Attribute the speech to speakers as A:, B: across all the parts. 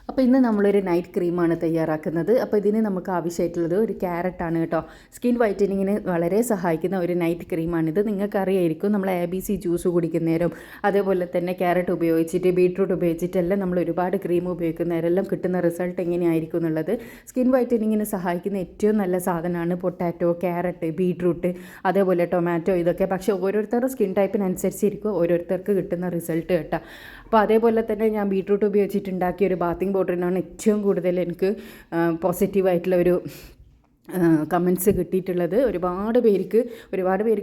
A: അപ്പോൾ ഇന്ന് നമ്മളൊരു നൈറ്റ് ക്രീമാണ് തയ്യാറാക്കുന്നത്. അപ്പോൾ ഇതിന് നമുക്ക് ആവശ്യമായിട്ടുള്ളത് ഒരു ക്യാരറ്റാണ് കേട്ടോ. സ്കിൻ വൈറ്റനിങ്ങിന് വളരെ സഹായിക്കുന്ന ഒരു നൈറ്റ് ക്രീമാണിത്. നിങ്ങൾക്കറിയായിരിക്കും, നമ്മൾ ABC ജ്യൂസ് കുടിക്കുന്നേരം അതേപോലെ തന്നെ ക്യാരറ്റ് ഉപയോഗിച്ചിട്ട് ബീട്രൂട്ട് ഉപയോഗിച്ചിട്ടെല്ലാം നമ്മൾ ഒരുപാട് ക്രീം ഉപയോഗിക്കുന്നവരെല്ലാം കിട്ടുന്ന റിസൾട്ട് എങ്ങനെയായിരിക്കും എന്നുള്ളത്. സ്കിൻ വൈറ്റനിങ്ങിന് സഹായിക്കുന്ന ഏറ്റവും നല്ല സാധനമാണ് പൊട്ടാറ്റോ, ക്യാരറ്റ്, ബീട്രൂട്ട്, അതേപോലെ ടൊമാറ്റോ, ഇതൊക്കെ. പക്ഷേ ഓരോരുത്തരുടെ സ്കിൻ ടൈപ്പിനനുസരിച്ചിരിക്കും ഓരോരുത്തർക്ക് കിട്ടുന്ന റിസൾട്ട് കേട്ടോ. അപ്പോൾ അതേപോലെ തന്നെ ഞാൻ ബീട്രൂട്ട് ഉപയോഗിച്ചിട്ടുണ്ടാക്കിയ ഒരു ബാത്തിങ് പൗഡറിനാണ് ഏറ്റവും കൂടുതൽ എനിക്ക് പോസിറ്റീവായിട്ടുള്ള ഒരു കമൻറ്റ്സ് കിട്ടിയിട്ടുള്ളത്. ഒരുപാട് പേർക്ക്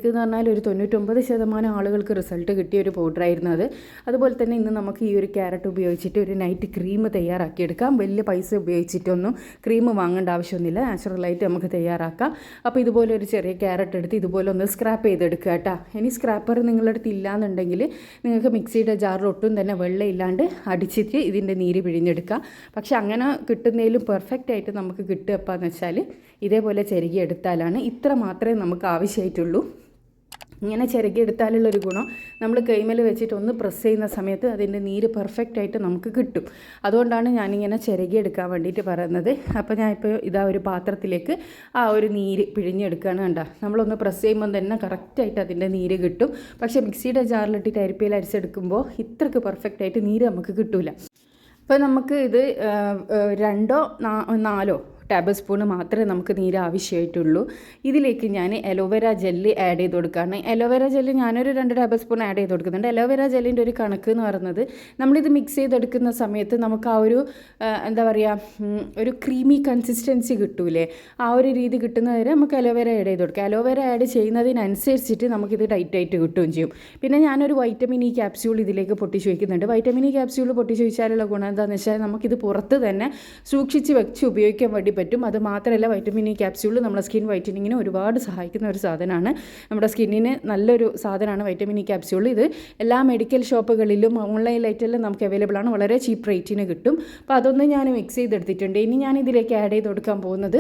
A: എന്ന് പറഞ്ഞാൽ ഒരു 99% ആളുകൾക്ക് റിസൾട്ട് കിട്ടിയ ഒരു പൗഡറായിരുന്നു അത്. അതുപോലെ തന്നെ ഇന്ന് നമുക്ക് ഈ ഒരു ക്യാരറ്റ് ഉപയോഗിച്ചിട്ട് ഒരു നൈറ്റ് ക്രീം തയ്യാറാക്കിയെടുക്കാം. വലിയ പൈസ ഉപയോഗിച്ചിട്ടൊന്നും ക്രീം വാങ്ങേണ്ട ആവശ്യമൊന്നുമില്ല, നാച്ചുറലായിട്ട് നമുക്ക് തയ്യാറാക്കാം. അപ്പോൾ ഇതുപോലെ ഒരു ചെറിയ ക്യാരറ്റ് എടുത്ത് ഇതുപോലെ ഒന്ന് സ്ക്രാപ്പ് ചെയ്തെടുക്കുക കേട്ടോ. ഇനി സ്ക്രാപ്പർ നിങ്ങളുടെ അടുത്ത് ഇല്ലയെന്നുണ്ടെങ്കിൽ നിങ്ങൾക്ക് മിക്സിയുടെ ജാറിൽ ഒട്ടും തന്നെ വെള്ളം ഇല്ലാണ്ട് അടിച്ചിട്ട് ഇതിൻ്റെ നീര് പിഴിഞ്ഞെടുക്കുക. പക്ഷെ അങ്ങനെ കിട്ടുന്നതിലും പെർഫെക്റ്റ് ആയിട്ട് നമുക്ക് കിട്ടുക എന്ന് വെച്ചാൽ ഇതേപോലെ ചിരകിയെടുത്താലാണ്. ഇത്ര മാത്രമേ നമുക്ക് ആവശ്യമായിട്ടുള്ളൂ. ഇങ്ങനെ ചിരകിയെടുത്താലുള്ളൊരു ഗുണം, നമ്മൾ കൈമേൽ വെച്ചിട്ട് ഒന്ന് പ്രസ് ചെയ്യുന്ന സമയത്ത് അതിൻ്റെ നീര് പെർഫെക്റ്റായിട്ട് നമുക്ക് കിട്ടും. അതുകൊണ്ടാണ് ഞാനിങ്ങനെ ചിരകിയെടുക്കാൻ വേണ്ടിയിട്ട് പറയുന്നത്. അപ്പോൾ ഞാനിപ്പോൾ ഇതാ ഒരു പാത്രത്തിലേക്ക് ആ ഒരു നീര് പിഴിഞ്ഞെടുക്കുകയാണ്. കണ്ടോ, നമ്മളൊന്ന് പ്രസ് ചെയ്യുമ്പോൾ തന്നെ കറക്റ്റായിട്ട് അതിൻ്റെ നീര് കിട്ടും. പക്ഷേ മിക്സിയുടെ ജാറിലിട്ടിട്ട് അരിപ്പയിൽ അരിച്ചെടുക്കുമ്പോൾ ഇത്രയ്ക്ക് പെർഫെക്റ്റായിട്ട് നീര് നമുക്ക് കിട്ടില്ല. അപ്പോൾ നമുക്ക് ഇത് 2 or 4 ടേബിൾ സ്പൂണ് മാത്രമേ നമുക്ക് നീര് ആവശ്യമായിട്ടുള്ളൂ. ഇതിലേക്ക് ഞാൻ അലോവേര ജെല്ല് ആഡ് ചെയ്ത് കൊടുക്കുകയാണ്. അലോവേര ജെല്ല് ഞാനൊരു 2 ടേബിൾ സ്പൂൺ ആഡ് ചെയ്ത് കൊടുക്കുന്നുണ്ട്. അലോവേര ജെല്ലിൻ്റെ ഒരു കണക്ക് എന്ന് പറയുന്നത്, നമ്മളിത് മിക്സ് ചെയ്തെടുക്കുന്ന സമയത്ത് നമുക്ക് ആ ഒരു എന്താ പറയുക, ഒരു ക്രീമി കൺസിസ്റ്റൻസി കിട്ടൂലേ, ആ ഒരു രീതി കിട്ടുന്നവരെ നമുക്ക് അലോവേര ആഡ് ചെയ്ത് കൊടുക്കാം. അലോവേര ആഡ് ചെയ്യുന്നതിനനുസരിച്ചിട്ട് നമുക്കിത് ടൈറ്റായിട്ട് കിട്ടുകയും ചെയ്യും. പിന്നെ ഞാനൊരു വൈറ്റമിൻ ഇ ക്യാപ്സ്യൂൾ ഇതിലേക്ക് പൊട്ടിച്ച് വയ്ക്കുന്നുണ്ട്. വൈറ്റമിൻ ഇ ക്യാപ്സ്യൂൾ പൊട്ടിച്ച് വയ്ച്ചാലുള്ള ഗുണം എന്താണെന്ന് വെച്ചാൽ നമുക്കിത് പുറത്ത് തന്നെ സൂക്ഷിച്ച് വെച്ച് ഉപയോഗിക്കാൻ വേണ്ടി പറ്റും. അത് മാത്രമല്ല, വൈറ്റമിൻ ഇ ക്യാപ്സ്യൂൾ നമ്മുടെ സ്കിൻ വൈറ്റനിങ്ങിന് ഒരുപാട് സഹായിക്കുന്ന ഒരു സാധനമാണ്. നമ്മുടെ സ്കിന്നിന് നല്ലൊരു സാധനമാണ് വൈറ്റമിൻ ഇ ക്യാപ്സ്യൂൾ. ഇത് എല്ലാ മെഡിക്കൽ ഷോപ്പുകളിലും ഓൺലൈനായിട്ടെല്ലാം നമുക്ക് അവൈലബിൾ ആണ്. വളരെ ചീപ്പ് റേറ്റിന് കിട്ടും. അപ്പോൾ അതൊന്ന് ഞാൻ മിക്സ് ചെയ്തെടുത്തിട്ടുണ്ട്. ഇനി ഞാൻ ഇതിലേക്ക് ആഡ് ചെയ്ത് കൊടുക്കാൻ പോകുന്നത്,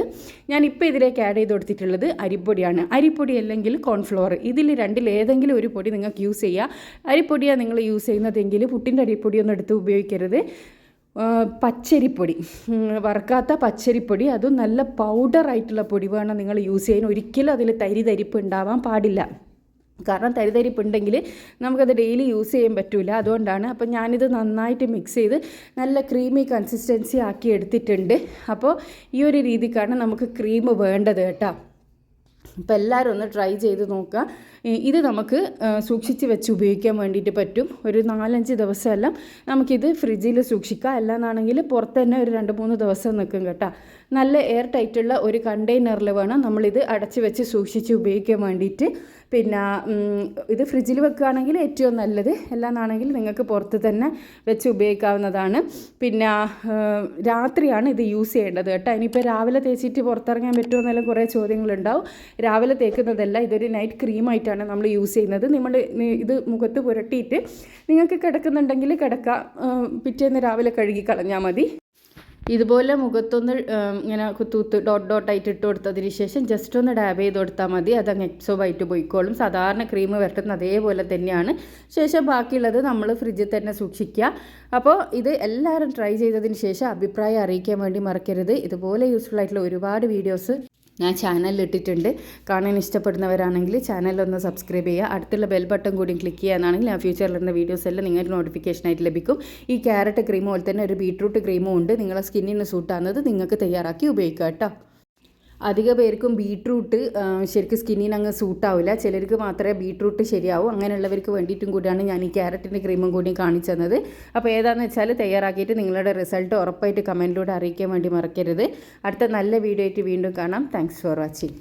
A: ഞാനിപ്പോൾ ഇതിലേക്ക് ആഡ് ചെയ്ത് കൊടുത്തിട്ടുള്ളത് അരിപ്പൊടിയാണ്. അരിപ്പൊടി അല്ലെങ്കിൽ കോൺഫ്ലോർ, ഇതിൽ രണ്ടിൽ ഏതെങ്കിലും ഒരു പൊടി നിങ്ങൾക്ക് യൂസ് ചെയ്യുക. അരിപ്പൊടിയാണ് നിങ്ങൾ യൂസ് ചെയ്യുന്നതെങ്കിൽ പുട്ടിൻ്റെ അരിപ്പൊടിയൊന്നും എടുത്ത് ഉപയോഗിക്കരുത്. പച്ചരിപ്പൊടി, വറുക്കാത്ത പച്ചരിപ്പൊടി, അതും നല്ല പൗഡറായിട്ടുള്ള പൊടി വേണം നിങ്ങൾ യൂസ് ചെയ്യാൻ. ഒരിക്കലും അതിൽ തരിപ്പ് ഉണ്ടാവാൻ പാടില്ല. കാരണം തരിപ്പ് ഉണ്ടെങ്കിൽ നമുക്കത് ഡെയിലി യൂസ് ചെയ്യാൻ പറ്റില്ല. അതുകൊണ്ടാണ്. അപ്പം ഞാനിത് നന്നായിട്ട് മിക്സ് ചെയ്ത് നല്ല ക്രീമി കൺസിസ്റ്റൻസി ആക്കി എടുത്തിട്ടുണ്ട്. അപ്പോൾ ഈ ഒരു രീതിക്കാണ് നമുക്ക് ക്രീം വേണ്ടത് കേട്ടോ. അപ്പോൾ എല്ലാവരും ഒന്ന് ട്രൈ ചെയ്ത് നോക്കുക. ഇത് നമുക്ക് സൂക്ഷിച്ച് വെച്ച് ഉപയോഗിക്കാൻ വേണ്ടിയിട്ട് പറ്റും. ഒരു 4-5 ദിവസമെല്ലാം നമുക്കിത് ഫ്രിഡ്ജിൽ സൂക്ഷിക്കാം. അല്ലാന്നാണെങ്കിൽ പുറത്ത് തന്നെ ഒരു 2-3 ദിവസം നിൽക്കും കേട്ടോ. നല്ല എയർ ടൈറ്റുള്ള ഒരു കണ്ടെയ്നറിൽ വേണം നമ്മളിത് അടച്ച് വെച്ച് സൂക്ഷിച്ച് ഉപയോഗിക്കാൻ വേണ്ടിയിട്ട്. പിന്നെ ഇത് ഫ്രിഡ്ജിൽ വെക്കുകയാണെങ്കിൽ ഏറ്റവും നല്ലത്. അല്ലാന്നാണെങ്കിൽ നിങ്ങൾക്ക് പുറത്ത് തന്നെ വെച്ച് ഉപയോഗിക്കാവുന്നതാണ്. പിന്നെ രാത്രിയാണ് ഇത് യൂസ് ചെയ്യേണ്ടത് കേട്ടോ. ഇനിയിപ്പോൾ രാവിലെ തേച്ചിട്ട് പുറത്തിറങ്ങാൻ പറ്റുമോ എന്നെല്ലാം കുറേ ചോദ്യങ്ങളുണ്ടാവും. രാവിലെ തേക്കുന്നതല്ല, ഇതൊരു നൈറ്റ് ക്രീമായിട്ടാണ് നമ്മൾ യൂസ് ചെയ്യുന്നത്. നമ്മൾ ഇത് മുഖത്ത് പുരട്ടിയിട്ട് നിങ്ങൾക്ക് കിടക്കുന്നുണ്ടെങ്കിൽ കിടക്കുക, പിറ്റേന്ന് രാവിലെ കഴുകി കളഞ്ഞാൽ മതി. ഇതുപോലെ മുഖത്തൊന്ന് ഇങ്ങനെ കുത്തൂത്ത് ഡോട്ടായിട്ട് ഇട്ട് കൊടുത്തതിന് ശേഷം ജസ്റ്റ് ഒന്ന് ഡാബ് ചെയ്ത് കൊടുത്താൽ മതി. അതങ്ങ് എക്സോബായിട്ട് പോയിക്കോളും. സാധാരണ ക്രീം വരട്ടുന്ന അതേപോലെ തന്നെയാണ്. ശേഷം ബാക്കിയുള്ളത് നമ്മൾ ഫ്രിഡ്ജിൽ തന്നെ സൂക്ഷിക്കുക. അപ്പോൾ ഇത് എല്ലാവരും ട്രൈ ചെയ്തതിന് ശേഷം അഭിപ്രായം അറിയിക്കാൻ വേണ്ടി മറക്കരുത്. ഇതുപോലെ യൂസ്ഫുൾ ആയിട്ടുള്ള ഒരുപാട് വീഡിയോസ് ഞാൻ ചാനലിൽ ഇട്ടിട്ടുണ്ട്. കാണാൻ ഇഷ്ടപ്പെടുന്നവരാണെങ്കിൽ ചാനലൊന്ന് സബ്സ്ക്രൈബ് ചെയ്യുക. അടുത്തുള്ള ബെൽ ബട്ടൺ കൂടി ക്ലിക്ക് ചെയ്യാനാണെങ്കിൽ ആ ഫ്യൂച്ചറിലിരുന്ന വീഡിയോസ് എല്ലാം നിങ്ങൾക്ക് നോട്ടിഫിക്കേഷനായിട്ട് ലഭിക്കും. ഈ ക്യാരറ്റ് ക്രീം പോലെ തന്നെ ഒരു ബീട്രൂട്ട് ക്രീമും ഉണ്ട്. നിങ്ങളെ സ്കിന്നിന് സൂട്ടാകുന്നത് നിങ്ങൾക്ക് തയ്യാറാക്കി ഉപയോഗിക്കുക കേട്ടോ. അധിക പേർക്കും ബീട്രൂട്ട് ശരിക്കും സ്കിന്നിന് അങ്ങ് സൂട്ടാവില്ല. ചിലർക്ക് മാത്രമേ ബീട്രൂട്ട് ശരിയാവും. അങ്ങനെയുള്ളവർക്ക് വേണ്ടിയിട്ടും കൂടിയാണ് ഞാൻ ഈ ക്യാരറ്റിൻ്റെ ക്രീമും കൂടി കാണിച്ചു തന്നത്. അപ്പോൾ ഏതാണെന്ന് വെച്ചാൽ തയ്യാറാക്കിയിട്ട് നിങ്ങളുടെ റിസൾട്ട് ഉറപ്പായിട്ട് കമൻറ്റിലൂടെ അറിയിക്കാൻ വേണ്ടി മറക്കരുത്. അടുത്ത നല്ല വീഡിയോ ആയിട്ട് വീണ്ടും കാണാം. Thanks for watching.